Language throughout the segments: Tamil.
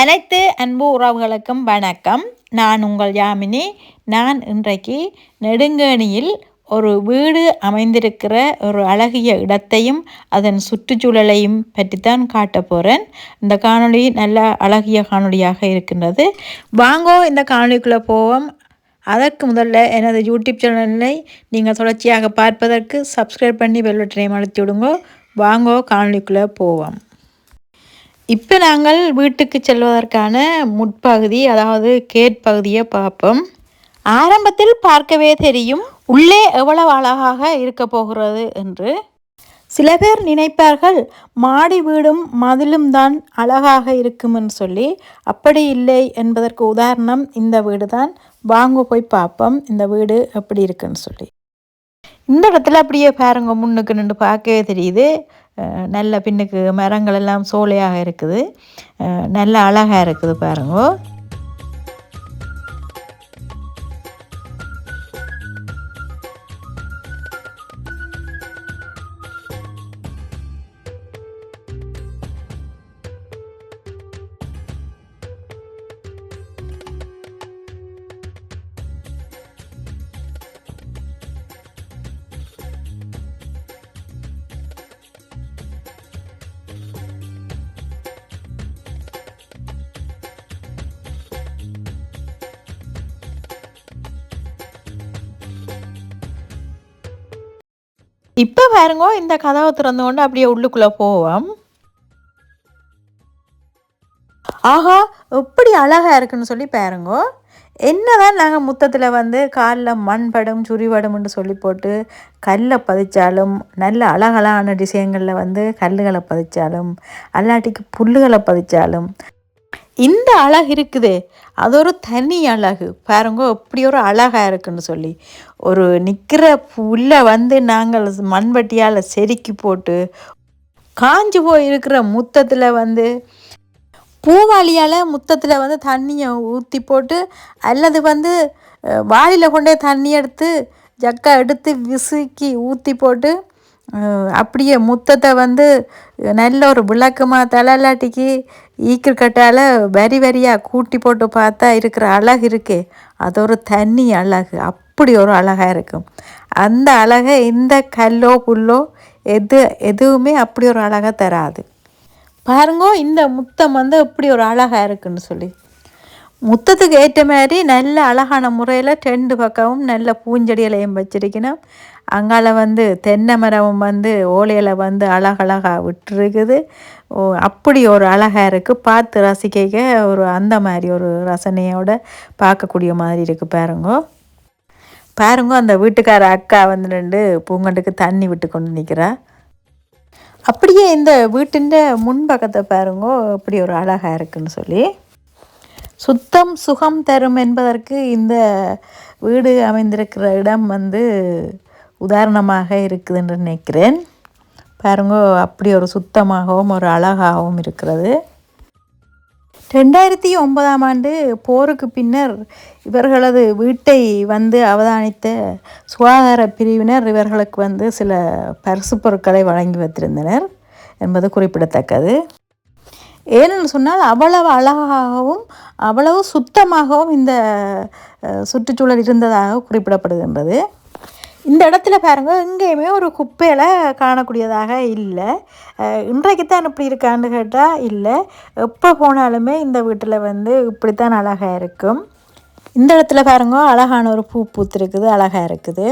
அனைத்து அன்பு உறவுகளுக்கும் வணக்கம். நான் உங்கள் யாமினி. நான் இன்றைக்கு நெடுங்கேணியில் ஒரு வீடு அமைந்திருக்கிற ஒரு அழகிய இடத்தையும் அதன் சுற்றுச்சூழலையும் பற்றித்தான் காட்ட போகிறேன். இந்த காணொளி நல்ல அழகிய காணொளியாக இருக்கின்றது. வாங்கோ இந்த காணொளிக்குள்ளே போவோம். அதற்கு முதல்ல எனது யூடியூப் சேனலை நீங்கள் தொடர்ச்சியாக பார்ப்பதற்கு சப்ஸ்கிரைப் பண்ணி பெல் பட்டனை அழுத்தி விடுங்கோ. வாங்கோ காணொளிக்குள்ளே போவோம். இப்போ நாங்கள் வீட்டுக்கு செல்வதற்கான முற்பகுதி, அதாவது கேட் பகுதியை பார்ப்போம். ஆரம்பத்தில் பார்க்கவே தெரியும் உள்ளே எவ்வளவு அழகாக இருக்க போகிறது என்று. சில பேர் நினைப்பார்கள் மாடி வீடும் மதிலும் தான் அழகாக இருக்கும்னு சொல்லி. அப்படி இல்லை என்பதற்கு உதாரணம் இந்த வீடு தான். வாங்க போய் பார்ப்போம் இந்த வீடு எப்படி இருக்குன்னு சொல்லி. இந்த இடத்துல அப்படியே பாருங்க, முன்னுக்கு நின்று பார்க்கவே தெரியுது. நல்ல பின்னுக்கு மரங்கள் எல்லாம் சோலையாக இருக்குது. நல்ல அழகாக இருக்குது பாருங்க. இப்போ பாருங்க, இந்த கதவை திறந்து கொண்டு அப்படியே உள்ளுக்குள்ளே போவோம். ஆஹா, எப்படி அழகாக இருக்குன்னு சொல்லி பாருங்க. என்னதான் நாங்கள் முத்தத்தில் காலில் மண்படும் சுரிவடும்னு சொல்லி போட்டு கல்லை பதிச்சாலும், நல்ல அழகழகான டிசைன்களில் கல்லுகளை பதிச்சாலும், அல்லாட்டிக்கு புல்லுகளை பதிச்சாலும், இந்த அழகு இருக்குதே அது ஒரு தனி அழகு பாருங்க. எப்படி ஒரு அழகாக இருக்குன்னு சொல்லி. ஒரு நிற்கிற புல்லை நாங்கள் மண்வட்டியால் செருக்கி போட்டு காஞ்சி போய் இருக்கிற முத்தத்தில் பூவாளியால் முத்தத்தில் தண்ணியை ஊற்றி போட்டு, அல்லது வாளியில் கொண்டே தண்ணி எடுத்து ஜக்கா எடுத்து விசுக்கி ஊற்றி போட்டு அப்படியே முத்தத்தை நல்ல ஒரு விளக்கமாக தலைலாட்டிக்கு ஈக்கிற்கட்டால் வரி வரியாக கூட்டி போட்டு பார்த்தா இருக்கிற அழகு இருக்கே, அது ஒரு தனி அழகு. அப்படி ஒரு அழகாக இருக்கும். அந்த அழகை இந்த கல்லோ புல்லோ எதுவுமே அப்படி ஒரு அழகாக தராது. பாருங்கோ, இந்த முத்தம் எப்படி ஒரு அழகாக இருக்குன்னு சொல்லி. முத்தத்துக்கு ஏற்ற மாதிரி நல்ல அழகான முறையில் 2 பக்கமும் நல்ல பூஞ்செடிகளையும் வச்சிருக்கணும். அங்கால தென்னை மரம் ஓலையில் அழகழகாக விட்டுருக்குது. அப்படி ஒரு அழகாக இருக்குது. பார்த்து ரசிக்க ஒரு அந்த மாதிரி ஒரு ரசனையோட பார்க்கக்கூடிய மாதிரி இருக்குது பாருங்கோ. பாருங்கோ, அந்த வீட்டுக்கார அக்கா 2 பூங்கண்டுக்கு தண்ணி விட்டு கொண்டு நிற்கிறா. அப்படியே இந்த வீட்டின் முன்பக்கத்தை பாருங்கோ, அப்படி ஒரு அழகாக இருக்குன்னு சொல்லி. சுத்தம் சுகம் தரும் என்பதற்கு இந்த வீடு அமைந்திருக்கிற இடம் உதாரணமாக இருக்குதுன்னு நினைக்கிறேன். பாருங்க, அப்படி ஒரு சுத்தமாகவும் ஒரு அழகாகவும் இருக்கிறது. 2009ஆம் ஆண்டு போருக்கு பின்னர் இவர்களது வீட்டை அவதானித்த சுகாதார பிரிவினர் இவர்களுக்கு சில பரிசு பொருட்களை வழங்கி வைத்திருந்தனர் என்பது குறிப்பிடத்தக்கது. ஏன்னு சொன்னால் அவ்வளவு அழகாகவும் அவ்வளவு சுத்தமாகவும் இந்த சுற்றுச்சூழல் இருந்ததாக குறிப்பிடப்படுகின்றது. இந்த இடத்துல பாருங்கள், எங்கேயுமே ஒரு குப்பையில் காணக்கூடியதாக இல்லை. இன்றைக்குத்தான் இப்படி இருக்கான்னு கேட்டால் இல்லை. எப்போ போனாலுமே இந்த வீட்டில் இப்படித்தான் அழகாக இருக்கும். இந்த இடத்துல பாருங்க, அழகான ஒரு பூ பூத்திருக்குது, அழகாக இருக்குது.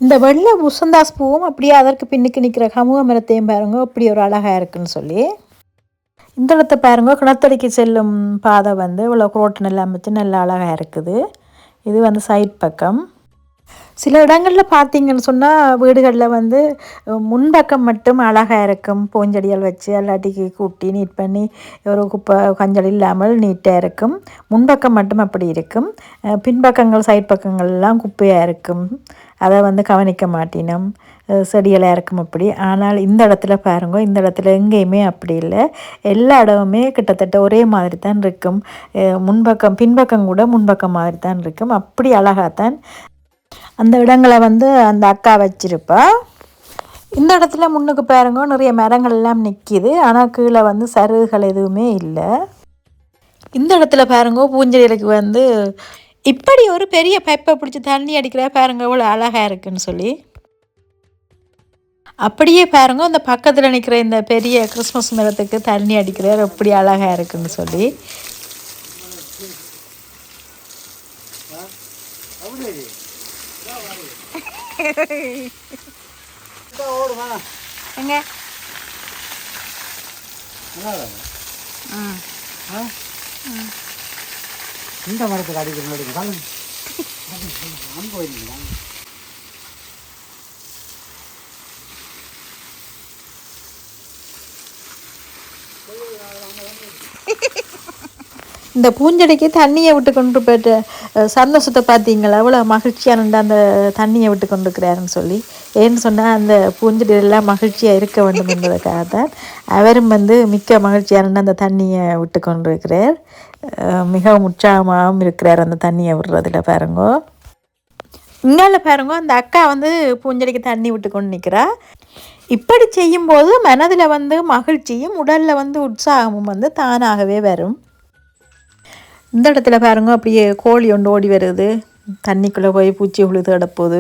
இந்த வெள்ளை முசந்தாஸ் பூவும் அப்படியே அதற்கு பின்னுக்கு நிற்கிற கமுக மரத்தையும் பாருங்க, அப்படி ஒரு அழகாக இருக்குன்னு சொல்லி. இந்த இடத்த பாருங்க, கிணத்தடிக்கு செல்லும் பாதை இவ்வளோ குரோட்டன் எல்லாம் வச்சு நல்லா அழகாக இருக்குது. இது சைட் பக்கம். சில இடங்களில் பார்த்தீங்கன்னு சொன்னால் வீடுகளில் முன்பக்கம் மட்டும் அழகாக இருக்கும். பூஞ்செடிகள் வச்சு எல்லாட்டிக்கு கூட்டி நீட் பண்ணி ஒரு குப்பை கஞ்சல் இல்லாமல் நீட்டாக இருக்கும். முன்பக்கம் மட்டும் அப்படி இருக்கும். பின்பக்கங்கள் சைட் பக்கங்கள்லாம் குப்பையாக இருக்கும். அதை கவனிக்க மாட்டினோம். செடிகளாக இருக்கும் அப்படி. ஆனால் இந்த இடத்துல பாருங்க, இந்த இடத்துல எங்கேயுமே அப்படி இல்லை. எல்லா இடமுமே கிட்டத்தட்ட ஒரே மாதிரி தான் இருக்கும். முன்பக்கம் பின்பக்கம் கூட முன்பக்கம் மாதிரி தான் இருக்கும். அப்படி அழகாகத்தான் அந்த இடங்களை அந்த அக்கா வச்சிருப்பா. இந்த இடத்துல முன்னுக்கு பாருங்க, நிறைய மரங்கள் எல்லாம் நிற்கிது. ஆனால் கீழே சருகுகள் எதுவுமே இல்லை. இந்த இடத்துல பாருங்க பூஞ்செடிகளுக்கு வந்து இப்படி ஒரு பெரிய பைப்பை பிடிச்சி தண்ணி அடிக்கிற பாருங்க இவ்வளோ அழகாக இருக்குன்னு சொல்லி. அப்படியே பாருங்க இந்த பக்கத்தில் நிற்கிற இந்த பெரிய கிறிஸ்மஸ் மரத்துக்கு தண்ணி அடிக்கிறார் எப்படி அழகாக இருக்குன்னு சொல்லி. எங்க இந்த மரத்துக்கு அடிக்கிற இந்த பூஞ்செடிக்கு தண்ணியை விட்டு கொண்டு போயிட்டு சந்தோஷத்தை பார்த்தீங்களா அவ்வளோ மகிழ்ச்சியாக அந்த தண்ணியை விட்டு கொண்டு இருக்கிறாருன்னு சொல்லி. ஏன்னு சொன்னால் அந்த பூஞ்செடியெல்லாம் மகிழ்ச்சியாக இருக்க வேண்டும் என்பதற்காக தான் அவரும் வந்து மிக்க மகிழ்ச்சியாக அந்த தண்ணியை விட்டு கொண்டு இருக்கிறார். மிகவும் உற்சாகமாகவும் இருக்கிறார் அந்த தண்ணியை விடுறதுல பாருங்கோ. இங்கால பாருங்க அந்த அக்கா வந்து பூஞ்செடிக்கு தண்ணி விட்டு கொண்டு நிற்கிறா. இப்படி செய்யும்போது மனதில் வந்து மகிழ்ச்சியும் உடலில் வந்து உற்சாகமும் வந்து தானாகவே வரும். இந்த இடத்துல பாருங்க அப்படியே கோழி ஒன்று ஓடி வருது, தண்ணிக்குள்ளே போய் பூச்சி உழுது கிடப்போகுது.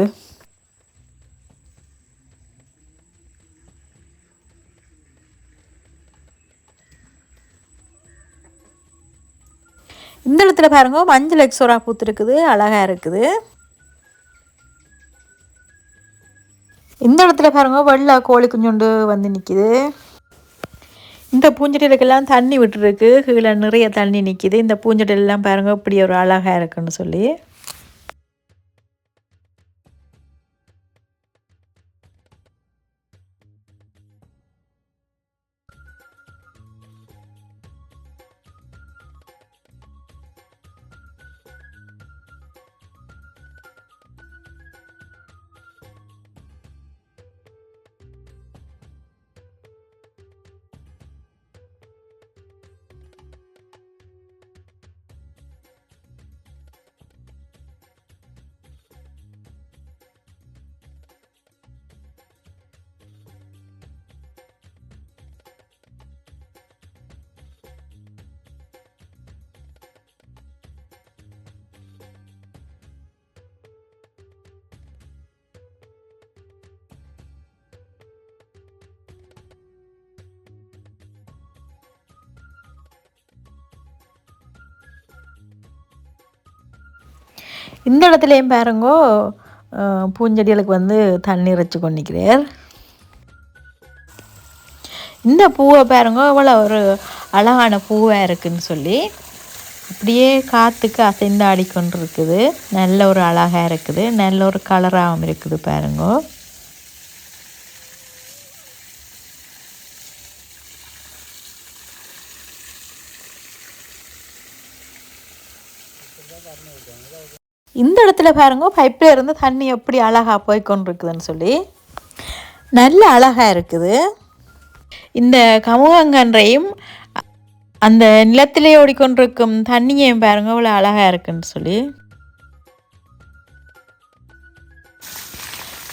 இந்த இடத்துல பாருங்க மஞ்சள் எக்ஸோரா பூத்துருக்குது, அழகாக இருக்குது. இந்த இடத்துல பாருங்க வெள்ளை கோழி குஞ்சொண்டு வந்து நிற்கிது. இந்த பூஞ்செடிகளுக்கெல்லாம் தண்ணி விட்டுருக்கு, கீழே நிறைய தண்ணி நிற்கிது. இந்த பூஞ்செடியெல்லாம் பாருங்க இப்படி ஒரு அழகாக இருக்குன்னு சொல்லி. இந்த இடத்துலையும் பாருங்கோ பூஞ்செடிகளுக்கு வந்து தண்ணி இறைச்சி கொண்டிருக்கிறார். இந்த பூவை பாருங்க இவ்வளோ ஒரு அழகான பூவாக இருக்குதுன்னு சொல்லி அப்படியே காற்றுக்கு அசைந்து ஆடிக்கொண்டு இருக்குது. நல்ல ஒரு அழகாக இருக்குது, நல்ல ஒரு கலராகவும் இருக்குது பாருங்கோ. இந்த இடத்துல பாருங்க பைப்பில் இருந்து தண்ணி எப்படி அழகாக போய்கொண்டிருக்குதுன்னு சொல்லி நல்ல அழகாக இருக்குது. இந்த கமுகங்கன்றையும் அந்த நிலத்திலே ஓடிக்கொண்டிருக்கும் தண்ணியையும் பாருங்க அவ்வளோ அழகாக இருக்குன்னு சொல்லி.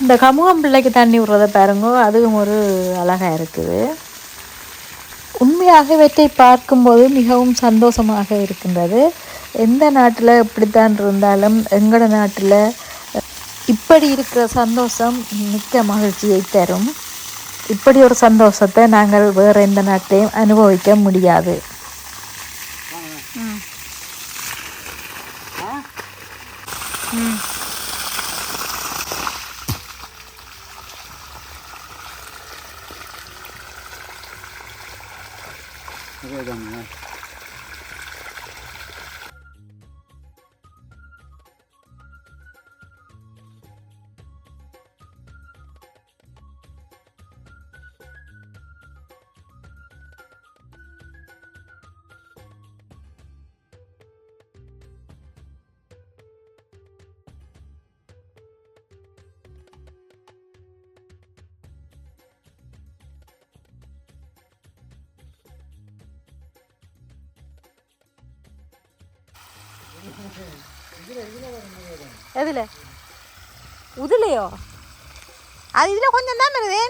இந்த கமுகம் பிள்ளைக்கு தண்ணி விடுறத பாருங்க, அதுவும் ஒரு அழகாக இருக்குது. உண்மையாக இவற்றை பார்க்கும்போது மிகவும் சந்தோஷமாக இருக்கின்றது. எந்த நாட்டில் எப்படித்தான் இருந்தாலும் எங்களோட நாட்டில் இப்படி இருக்கிற சந்தோஷம் மிக்க மகிழ்ச்சியை தரும். இப்படி ஒரு சந்தோஷத்தை நாங்கள் வேறு எந்த நாட்டையும் அனுபவிக்க முடியாது. எதுல உதுலையோ? அது இதில் கொஞ்சம் தான் இருக்குது.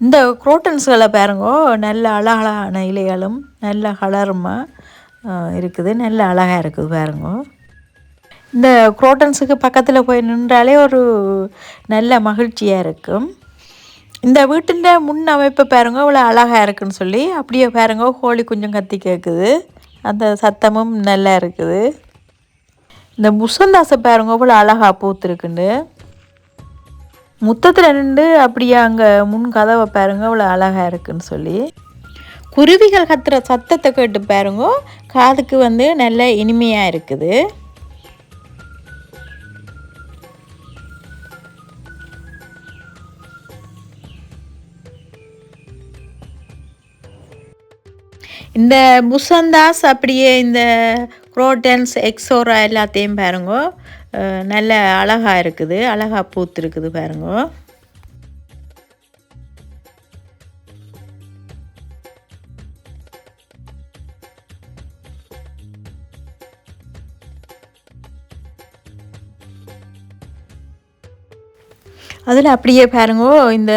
இந்த குரோட்டன்ஸ்களை பாருங்கோ, நல்ல அழகழகான இலைகளும் நல்ல கலருமா இருக்குது, நல்ல அழகாக இருக்குது பாருங்கோ. இந்த குரோட்டன்ஸுக்கு பக்கத்தில் போய் நின்றாலே ஒரு நல்ல மகிழ்ச்சியாக இருக்கும். இந்த வீட்டின் முன் அமைப்பை பாருங்க இவ்வளோ அழகாக இருக்குன்னு சொல்லி, அப்படியே பாருங்க கோழி குஞ்சும் கத்தி கேட்குது, அந்த சத்தமும் நல்லா இருக்குது. இந்த முசந்தாசை பாருங்க இவ்வளோ அழகாக பூத்துருக்குண்டு. முத்தத்தில் நின்று அப்படியே அங்கே முன் கதவை பாருங்க இவ்வளோ அழகாக இருக்குன்னு சொல்லி. குருவிகள் கத்துற சத்தத்தை கேட்டு பாருங்க, காதுக்கு வந்து நல்ல இனிமையாக இருக்குது. இந்த முசந்தாஸ் அப்படியே இந்த குரோட்டன்ஸ் எக்ஸோரா எல்லாத்தையும் பாருங்க நல்ல அழகாக இருக்குது, அழகாக பூத்துருக்குது பாருங்க. அதில் அப்படியே பாருங்க இந்த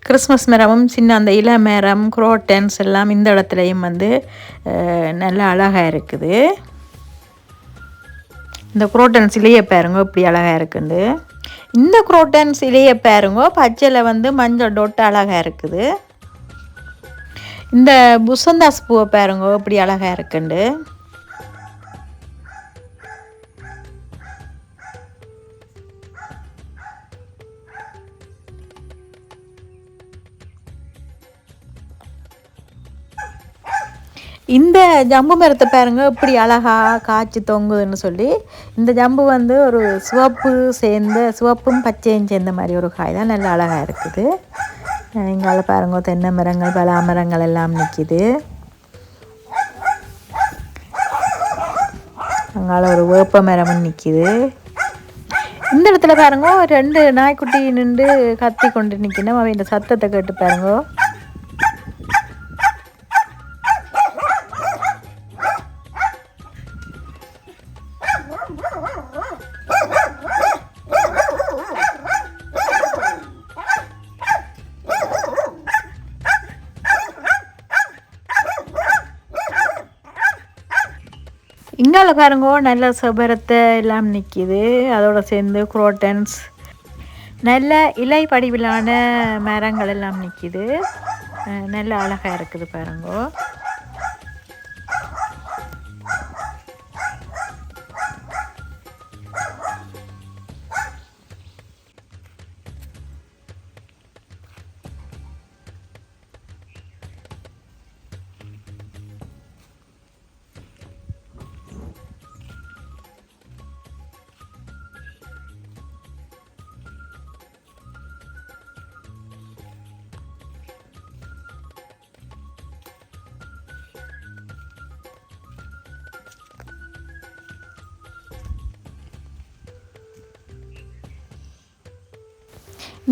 கிறிஸ்மஸ் மரமும் சின்ன அந்த இலை மரம் குரோட்டன்ஸ் எல்லாம் இந்த இடத்துலையும் வந்து நல்ல அழகாக இருக்குது. இந்த குரோட்டன்ஸ் இலையை பாருங்க இப்படி அழகாக இருக்குது. இந்த குரோட்டன்ஸ் இலையை பாருங்க பச்சையில் வந்து மஞ்சள் டொட்டு அழகாக இருக்குது. இந்த முசந்தாஸ் பூவை பாருங்க இப்படி அழகாக இருக்குண்டு. இந்த ஜம்பு மரத்தை பாருங்க இப்படி அழகாக காய்ச்சி தொங்குதுன்னு சொல்லி. இந்த ஜம்பு வந்து ஒரு சிவப்பும் பச்சையும் சேர்ந்த மாதிரி ஒரு காய் தான், நல்ல அழகாக இருக்குது. இங்கால பாருங்க தென்னை மரங்கள் பலா மரங்கள் எல்லாம் நிற்கிது. அங்கால ஒரு வேப்ப மரமும் நிற்கிது. இந்த இடத்துல பாருங்க 2 நாய்க்குட்டி நின்று கத்தி கொண்டு நிற்கணும். அவன் இந்த சத்தத்தை கேட்டு பாருங்க. இங்கால பாருங்க நல்ல செபரத்தை எல்லாம் நிற்கிது. அதோடு சேர்ந்து குரோட்டன்ஸ் நல்ல இலை படிவிலான மரங்கள் எல்லாம் நிற்கிது. நல்ல அழகாக இருக்குது பாருங்க.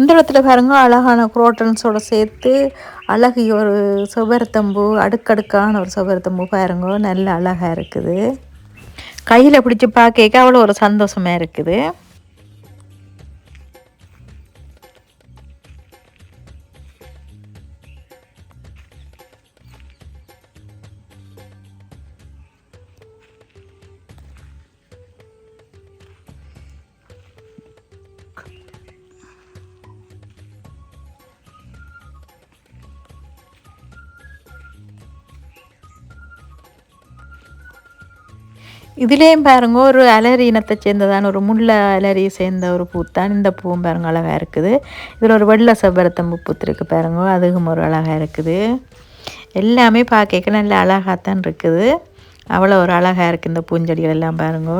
இந்த இடத்துல பாருங்க அழகான குரோட்டன்ஸோடு சேர்த்து அழகிய ஒரு செவ்வரத்தம்பூ, அடுக்கடுக்கான ஒரு செவ்வரத்தம்பூ பாருங்க நல்ல அழகாக இருக்குது. கையில் பிடிச்சி பார்க்க அவ்வளோ ஒரு சந்தோஷமாக இருக்குது. இதுலேயும் பாருங்க ஒரு அலரி இனத்தை சேர்ந்ததான ஒரு முல்லை அலரி சேர்ந்த ஒரு பூத்தான். இந்த பூவும் பாருங்க அழகாக இருக்குது. இதில் ஒரு வெள்ளை செவ்வரத்தம்பூ பூத்திருக்கு பாருங்க, அதுவும் ஒரு அழகாக இருக்குது. எல்லாமே பார்க்க நல்ல அழகாகத்தான் இருக்குது. அவ்வளோ ஒரு அழகாக இருக்குது இந்த பூஞ்செடிகள் எல்லாம் பாருங்க.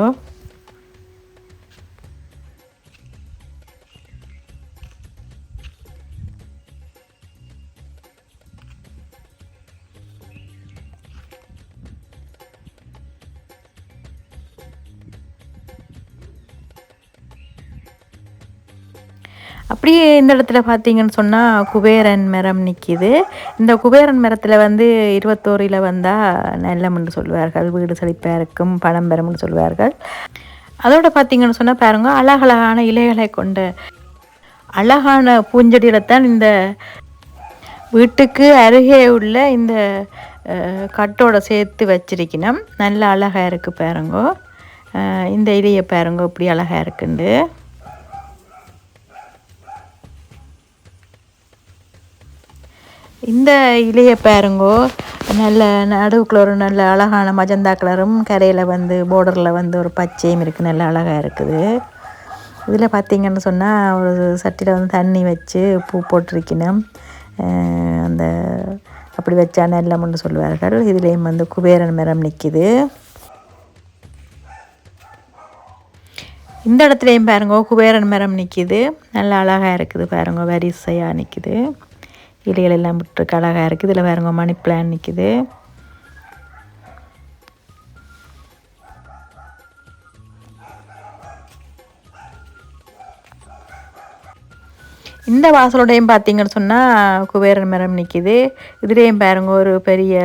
அப்படியே இந்த இடத்துல பார்த்தீங்கன்னு சொன்னால் குபேரன் மரம் நிற்கிது. இந்த குபேரன் மரத்தில் வந்து 21 வந்தால் நல்லம்னு சொல்லுவார்கள், வீடு செழிப்பாக இருக்கும், பணம் பெறும்னு சொல்லுவார்கள். அதோட பார்த்தீங்கன்னு சொன்னால் பாருங்க, அழகழகான இலைகளை கொண்ட அழகான பூஞ்செடியில் தான் இந்த வீட்டுக்கு அருகே உள்ள இந்த கட்டோட சேர்த்து வச்சிருக்கணும். நல்ல அழகாக இருக்குது பாருங்கோ. இந்த இலையை பாருங்க இப்படி அழகாக இருக்குண்டு. இந்த இலையை பாருங்கோ, நல்ல நடுவுக்குள்ள ஒரு நல்ல அழகான மஜந்தா கலரும் கரையில் வந்து பார்டரில் வந்து ஒரு பச்சையும் இருக்குது, நல்ல அழகாக இருக்குது. இதில் பார்த்திங்கன்னு சொன்னால் ஒரு சட்டியில் வந்து தண்ணி வச்சு பூ போட்டிருக்கணும். அந்த அப்படி வச்சா நல்லம்னு சொல்லுவார்கள். இதுலேயும் வந்து குபேரன் மரம் நிற்கிது. இந்த இடத்துலையும் பாருங்க குபேரன் மரம் நிற்கிது, நல்ல அழகாக இருக்குது பாருங்க, வரிசையாக நிற்கிது, இலைகள் எல்லாம் விட்டுருக்கு, அழகாக இருக்குது. இதில் பாருங்க மணி பிளான் நிற்கிது. இந்த வாசலோடையும் பார்த்தீங்கன்னு சொன்னால் குபேரன் மரம் நிற்கிது. இதுலேயும் பாருங்க ஒரு பெரிய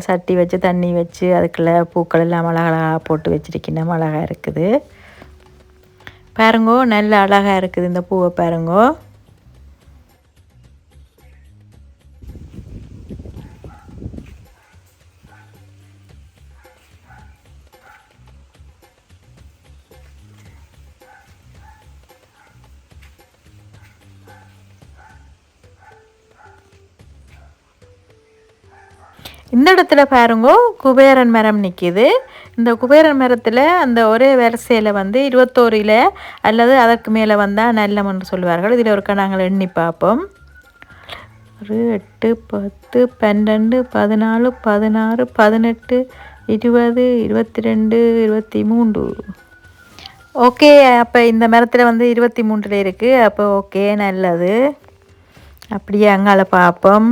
சட்டி வச்சு தண்ணி வச்சு அதுக்குள்ளே பூக்கள் எல்லாம் அழகழகாக போட்டு வச்சிருக்கணும், அழகாக இருக்குது பாருங்கோ, நல்ல அழகாக இருக்குது இந்த பூவை பாருங்கோ. இந்த இடத்துல பாருங்கோ குபேரன் மரம் நிற்கிது. இந்த குபேரன் மரத்தில் அந்த ஒரே வரிசையில் வந்து 21 இலை அல்லது அதற்கு மேலே வந்தால் நல்லம்னு சொல்லுவார்கள். இதில் ஒருக்கா நாங்கள் எண்ணி பார்ப்போம். 8, 10, 12, 14, 16, 18, 20, 22, 23. ஓகே, அப்போ இந்த மரத்தில் வந்து 23 இருக்குது. அப்போ ஓகே, நல்லது. அப்படியே அங்கால பார்ப்போம்.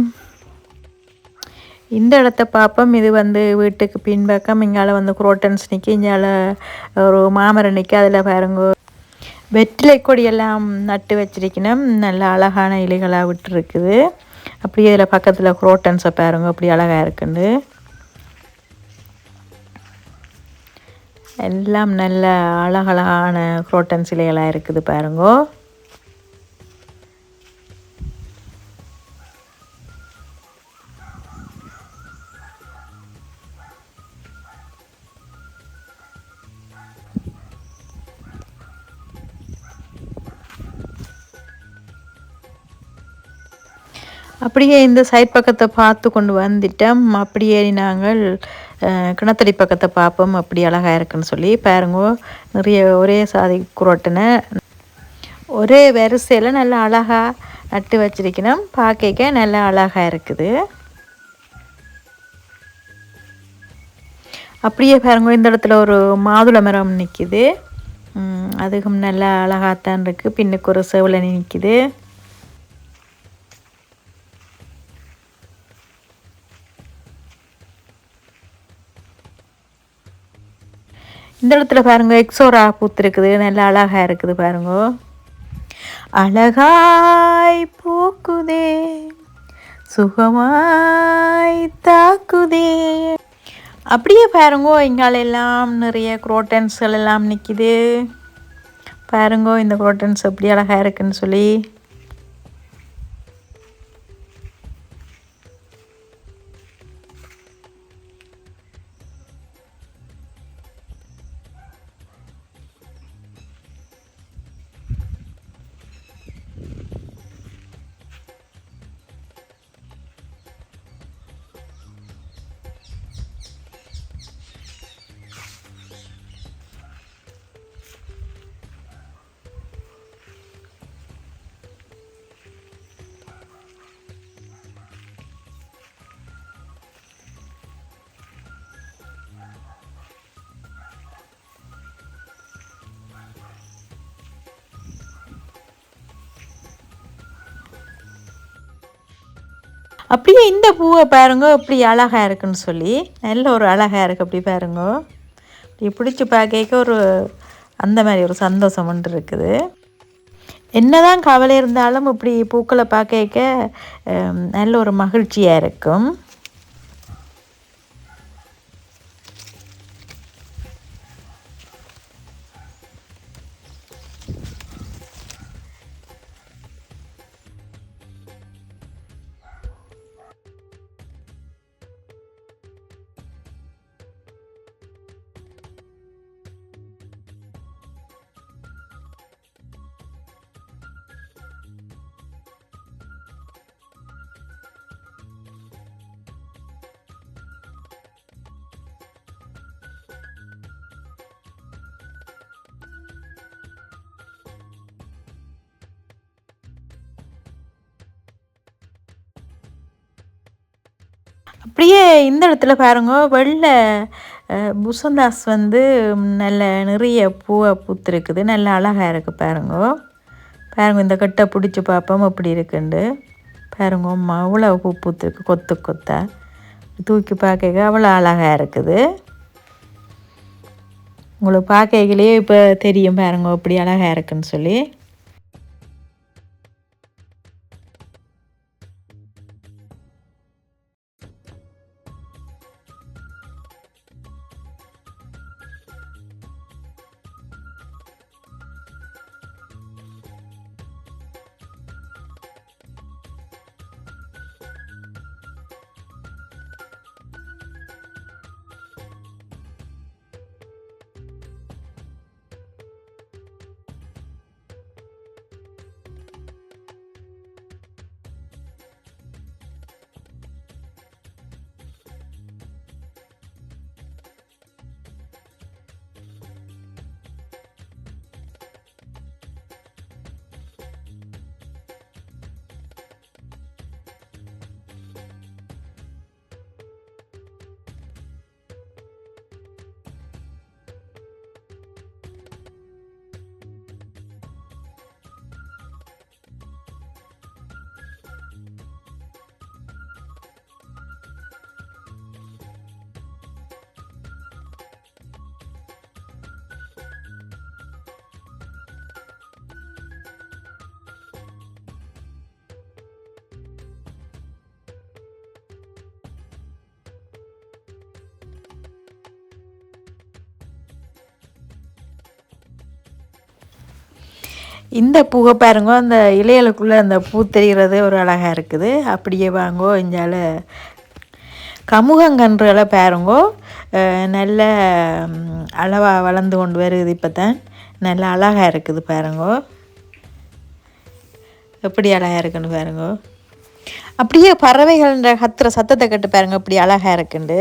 இந்த இடத்த பார்ப்போம். இது வந்து வீட்டுக்கு பின்பக்கம். இங்கால வந்து குரோட்டன்ஸ் நிற்கி, இங்கால ஒரு மாமரம் நிற்கி, அதில் பாருங்க வெற்றிலை கொடியெல்லாம் நட்டு வச்சிருக்கணும், நல்ல அழகான இலைகளாக விட்டுருக்குது. அப்படியே இதில் பக்கத்தில் குரோட்டன்ஸை பாருங்க அப்படி அழகாக இருக்குண்டு. எல்லாம் நல்ல அழகழகான குரோட்டன்ஸ் இலைகளாக இருக்குது பாருங்கோ. அப்படியே இந்த சைட் பக்கத்தை பார்த்து கொண்டு வந்துட்டோம். அப்படியே நாங்கள் கிணத்தடி பக்கத்தை பார்ப்போம், அப்படி அழகாக இருக்குன்னு சொல்லி பாருங்கோ. நிறைய ஒரே சாதி குரோட்டனை ஒரே வரிசையில் நல்லா அழகாக நட்டு வச்சிருக்கணும், பார்க்க நல்லா அழகாக இருக்குது. அப்படியே பாருங்க இந்த இடத்துல ஒரு மாதுளை மரம் நிற்கிது, அதுக்கும் நல்லா அழகாகத்தான் இருக்குது. பின்னுக்கு ஒரு செவலனி நிற்கிது. இந்த இடத்துல பாருங்க எக்ஸோரா பூத்துருக்குது, நல்லா அழகாக இருக்குது பாருங்க. அழகாய் பூக்குதே சுகமாய் தாக்குதே. அப்படியே பாருங்கோ இங்காலெல்லாம் நிறைய குரோட்டன்ஸ்கள் எல்லாம் நிற்கிது பாருங்கோ. இந்த குரோட்டன்ஸ் எப்படி அழகாக இருக்குன்னு சொல்லி. அப்படியே இந்த பூவை பாருங்க இப்படி அழகாக இருக்குன்னு சொல்லி, நல்ல ஒரு அழகாக இருக்குது. அப்படி பாருங்க, இப்படி பிடிச்சி பார்க்க ஒரு அந்த மாதிரி ஒரு சந்தோஷம் ஒன்று இருக்குது. என்னதான் கவலை இருந்தாலும் இப்படி பூக்களை பார்க்க நல்ல ஒரு மகிழ்ச்சியாக இருக்கும். அப்படியே இந்த இடத்துல பாருங்க, வெள்ளை புசந்தாஸ் வந்து நல்ல நிறைய பூவை பூத்துருக்குது. நல்ல அழகாக இருக்குது பாருங்க. பாருங்க இந்த கட்டை பிடிச்சி பார்ப்போம் எப்படி இருக்குண்டு. பாருங்க அவ்வளோ பூ பூத்துருக்கு, கொத்து கொத்தா தூக்கி பார்க்க அவ்வளோ அழகாக இருக்குது. உங்களுக்கு பார்க்கலையே இப்போ தெரியும் பாருங்க எப்படி அழகாக இருக்குன்னு சொல்லி. இந்த பூவை பாருங்க, அந்த இலைகளுக்குள்ளே அந்த பூ தெரிகிறது ஒரு அழகாக இருக்குது. அப்படியே வாங்கோ இஞ்சால கமுகங்கன்றுகளை பாருங்கோ, நல்ல அளவாக வளர்ந்து கொண்டு வருது. இப்போ தான் நல்ல அழகாக இருக்குது பாருங்கோ, எப்படி அழகாக இருக்குன்னு பாருங்கோ. அப்படியே பறவைகள் கத்துற சத்தத்தை கேட்டு பாருங்க அப்படி அழகாக இருக்குண்டு.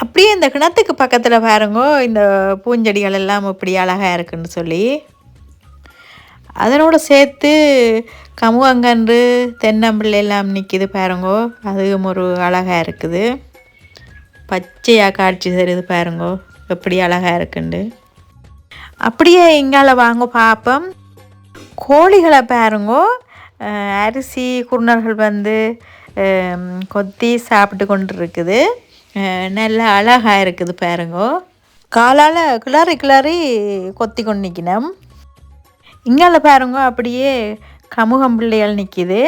அப்படியே இந்த கிணத்துக்கு பக்கத்தில் பாருங்கோ இந்த பூஞ்செடிகள் எல்லாம் இப்படி அழகாக இருக்குன்னு சொல்லி. அதனோடு சேர்த்து கமுகங்கன்று தென்னம்பிள்ளை எல்லாம் நிற்கிது பாருங்கோ, அதுவும் ஒரு அழகாக இருக்குது. பச்சையாக காட்சி தருது பாருங்கோ எப்படி அழகாக இருக்குண்டு. அப்படியே இங்கால வாங்க பார்ப்போம். கோழிகளை பாருங்கோ, அரிசி குருணர்கள் வந்து கொத்தி சாப்பிட்டு கொண்டு இருக்குது. நல்ல அழகாக இருக்குது பாருங்கோ. காலால் கிளறி கிளறி கொத்தி கொண்டு நிற்கணும். இங்கால பாருங்க அப்படியே கமுகம் பிள்ளைகள் நிற்கிது.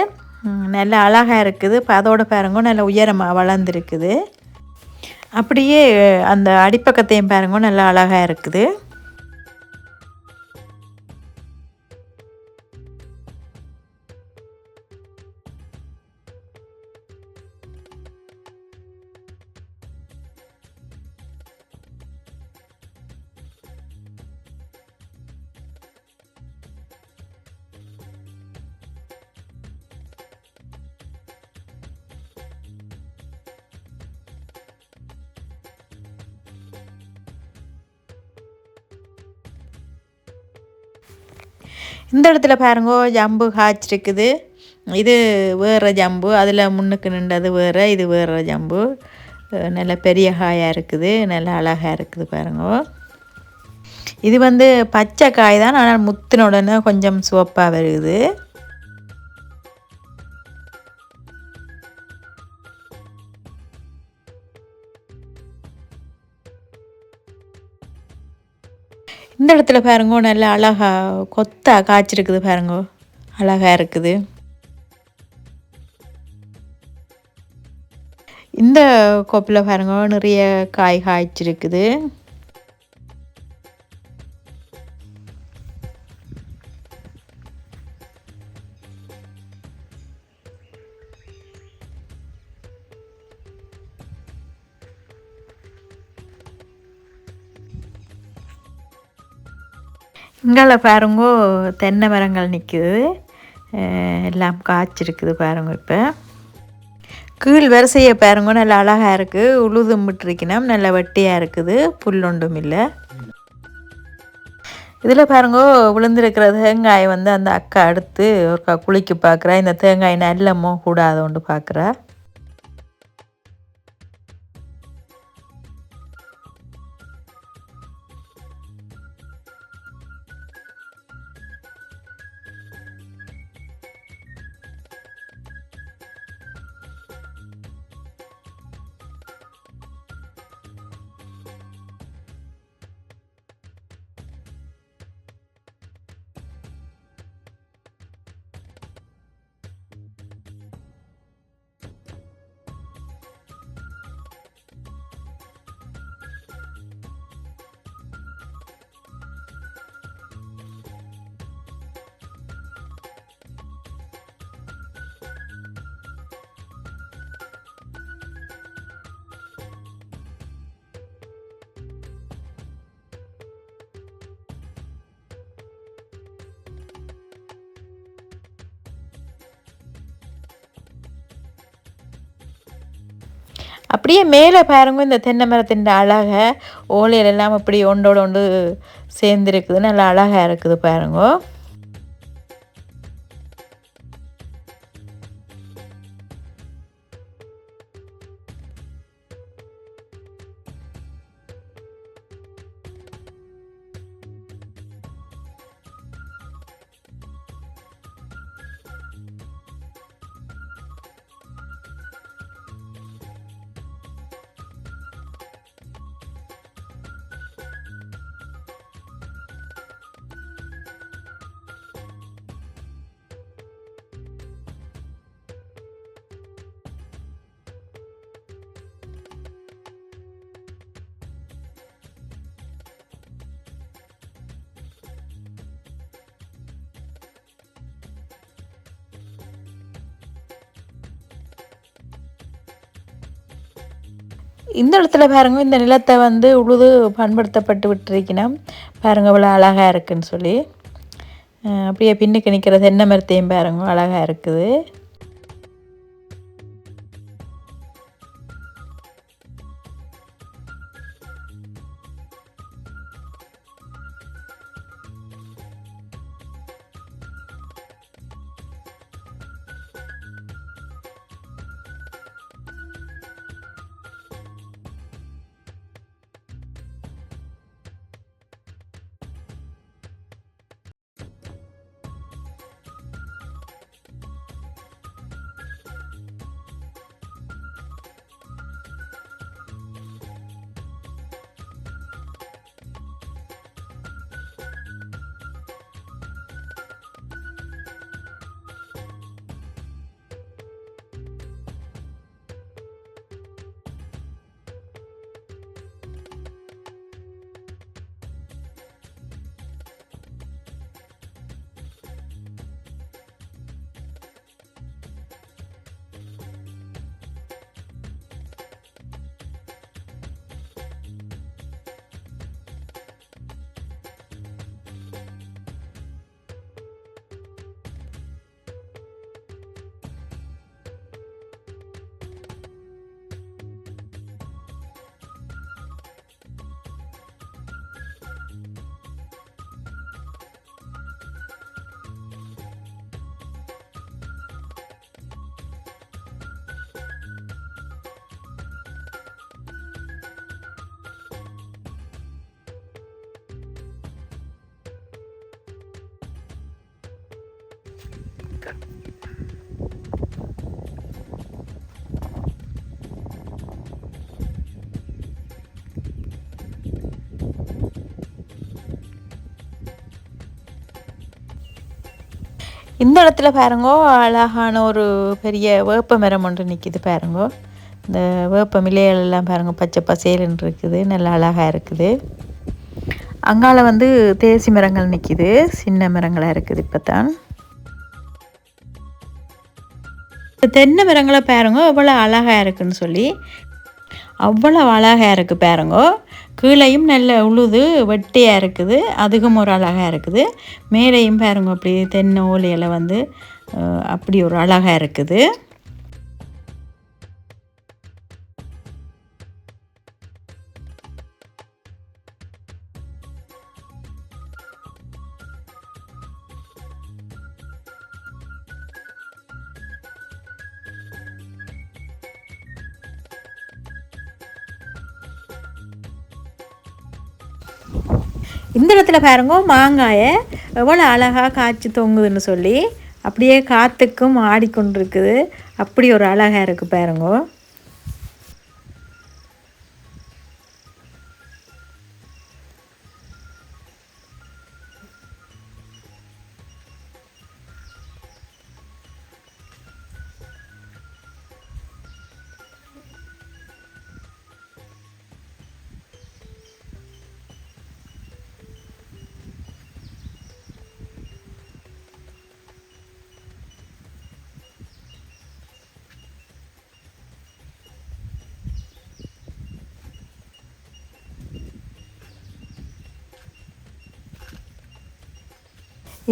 நல்ல அழகாக இருக்குது. அதோட பாருங்க நல்ல உயரமாக வளர்ந்துருக்குது. அப்படியே அந்த அடிப்பக்கத்தையும் பாருங்க நல்ல அழகாக இருக்குது. இந்த இடத்துல பாருங்கோ ஜம்பு காய்ச்சிருக்குது. இது வேறு ஜம்பு, அதில் முன்னுக்கு நின்றது வேறு, இது வேறு ஜம்பு. நல்ல பெரிய காயாக இருக்குது, நல்ல அழகாக இருக்குது பாருங்க. இது வந்து பச்சை காய் தான், ஆனால் முத்தின உடனே கொஞ்சம் சிவப்பாக வருது. இந்த இடத்துல பாருங்க நல்ல அழகாக கொத்தா காய்ச்சிருக்குது பாருங்க, அழகாக இருக்குது. இந்த கோப்பில் பாருங்க நிறைய காய் காய்ச்சிருக்குது. இங்கால பாருங்கோ தென்னை மரங்கள் நிற்குது, எல்லாம் காய்ச்சிருக்குது பாருங்க. இப்போ கீழ் வரிசையை பாருங்க நல்லா அழகாக இருக்குது, உழுதும்பிட்டுருக்கணும், நல்ல வெட்டியாக இருக்குது, புல் ஒன்றும் இல்லை. இதில் பாருங்கோ விழுந்திருக்கிற தேங்காய் வந்து அந்த அக்கா எடுத்து ஒரு குளிக்கு பார்க்குறா. இந்த தேங்காய் நல்லமோ கூடாதோண்டு பார்க்குறா. அப்படியே மேலே பாருங்க இந்த தென்னை மரத்தின் அழகை ஓலையில் எல்லாம் அப்படி ஒன்றோட ஒன்று சேர்ந்துருக்குது, நல்லா அழகாக இருக்குது பாருங்க. இந்த இடத்துல பாருங்க இந்த நிலத்தை வந்து உழுது பண்படுத்தப்பட்டு விட்டுருக்கணும் பாருங்க, இவ்வளோ அழகாக இருக்குன்னு சொல்லி. அப்படியே பின்னுக்கு நிற்கிற தென்னை மரத்தையும் பாருங்க அழகாக இருக்குது. இந்த இடத்துல பாருங்கோ அழகான ஒரு பெரிய வேப்ப மரம் ஒன்று நிற்கிது பாருங்கோ. இந்த வேப்ப இலைகள் எல்லாம் பாருங்க பச்சை பசேலுன்னு இருக்குது, நல்லா அழகாக இருக்குது. அங்கால வந்து தேசி மரங்கள் நிற்கிது, சின்ன மரங்களாக இருக்குது. இப்போ தான் தென்னை மரங்களை பாருங்க எவ்வளோ அழகாக இருக்குன்னு சொல்லி, அவ்வளோ அழகாக இருக்குது பாருங்கோ. கீழையும் நல்ல உழுது வெட்டியாக இருக்குது, அதுக்கும் ஒரு அழகாக இருக்குது. மேலேயும் பாருங்க அப்படி தென்னை ஓலையில் வந்து அப்படி ஒரு அழகாக இருக்குது. இந்த இடத்துல பாருங்க மாங்காயை எவ்வளோ அழகாக காய்ச்சி தொங்குதுன்னு சொல்லி, அப்படியே காற்றுக்கும் ஆடிக்கொண்டிருக்குது. அப்படி ஒரு அழகாக இருக்குது பாருங்கோ.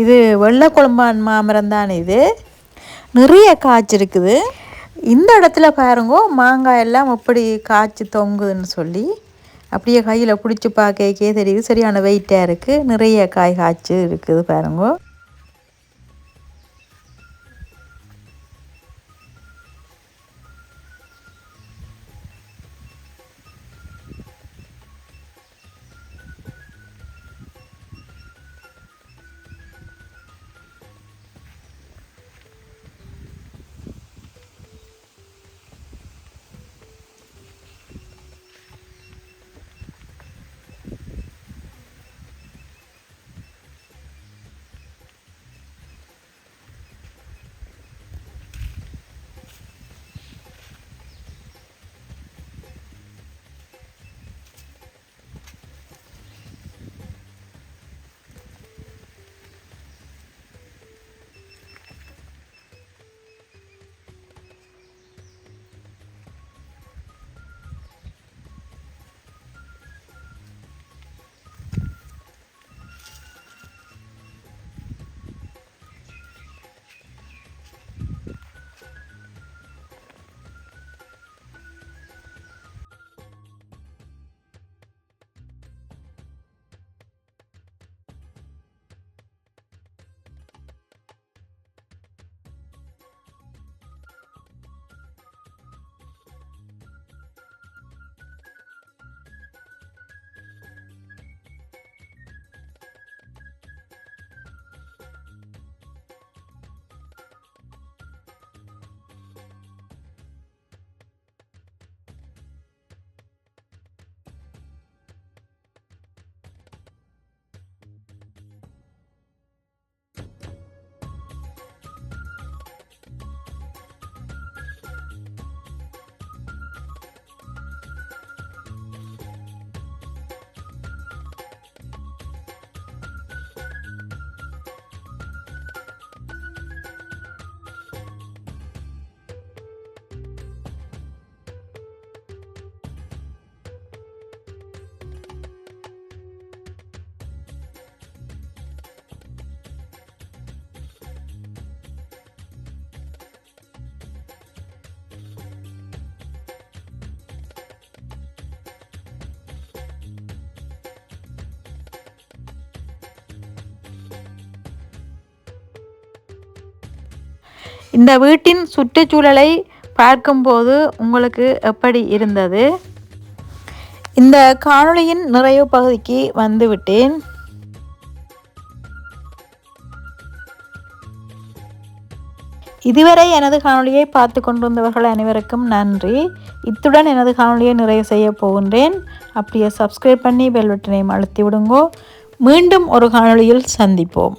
இது வெள்ளை குழம்பான் மாமரம் தான். இது நிறைய காய்ச்சிருக்குது. இந்த இடத்துல பாருங்கோ மாங்காய் எல்லாம் எப்படி காய்ச்சி தொங்குதுன்னு சொல்லி, அப்படியே கையில் பிடிச்சி பார்க்கே தெரியுது. சரியான வெயிட்டாக இருக்குது, நிறைய காய் காய்ச்சி இருக்குது பாருங்கோ. இந்த வீட்டின் சுற்றுச்சூழலை பார்க்கும்போது உங்களுக்கு எப்படி இருந்தது? இந்த காணொளியின் நிறைவு பகுதிக்கு வந்துவிட்டேன். இதுவரை எனது காணொளியை பார்த்து கொண்டிருந்தவர்கள் அனைவருக்கும் நன்றி. இத்துடன் எனது காணொளியை நிறைவு செய்ய போகின்றேன். அப்படியே சப்ஸ்கிரைப் பண்ணி பெல் பட்டனையும் அழுத்தி விடுங்கோ. மீண்டும் ஒரு காணொளியில் சந்திப்போம்.